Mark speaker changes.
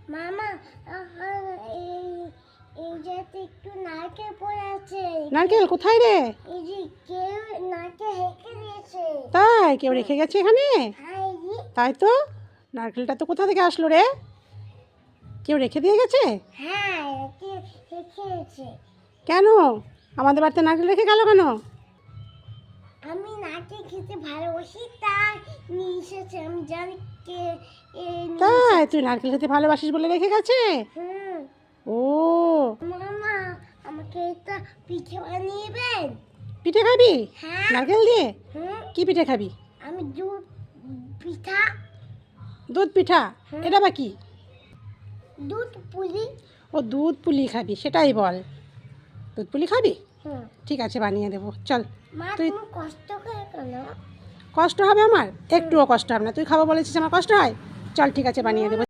Speaker 1: মামা এই জায়গাতে একটু নারকেল পড়ে আছে।
Speaker 2: নারকেল কোথায় রে?
Speaker 1: এই যে কেউ নারকেল রেখে দিয়েছে।
Speaker 2: তাই কেউ রেখে গেছে এখানে?
Speaker 1: হ্যাঁ এই যে।
Speaker 2: তাই তো, নারকেলটা তো কোথা থেকে আসলো রে? কেউ রেখে দিয়ে গেছে?
Speaker 1: হ্যাঁ রেখে দিয়েছে।
Speaker 2: কেন আমাদের বাড়িতে নারকেল রেখে গেল কেন?
Speaker 1: আমি নারকেল খেতে ভালোবাসি তাই নিয়ে এসেছে। আমি জানি কে
Speaker 2: তাই তুই নারকেল খেতে ভালোবাসিস বলে রেখে গেছে?
Speaker 1: হুম।
Speaker 2: ও
Speaker 1: মামা আমাকে একটা পিঠে বানিয়েবেন?
Speaker 2: পিঠে খাবি
Speaker 1: হ্যাঁ।
Speaker 2: নারকেল দিয়ে?
Speaker 1: হুম।
Speaker 2: কি পিঠে খাবি?
Speaker 1: আমি দুধ পিঠা।
Speaker 2: দুধ পিঠা?
Speaker 1: হুম।
Speaker 2: এটা বা কি?
Speaker 1: দুধ পুলি।
Speaker 2: ও দুধ পুলি খাবি, সেটাই বল। দুধ পুলি খাবি?
Speaker 1: হুম।
Speaker 2: ঠিক আছে বানিয়ে দেবো, চল।
Speaker 1: মা
Speaker 2: তুই
Speaker 1: তুমি কষ্ট করে কেন?
Speaker 2: কষ্ট হবে আমার? একটুও কষ্ট হবে না, তুই খাবো বলেছিস আমার কষ্ট হয়? চল ঠিক আছে বানিয়ে দেবো।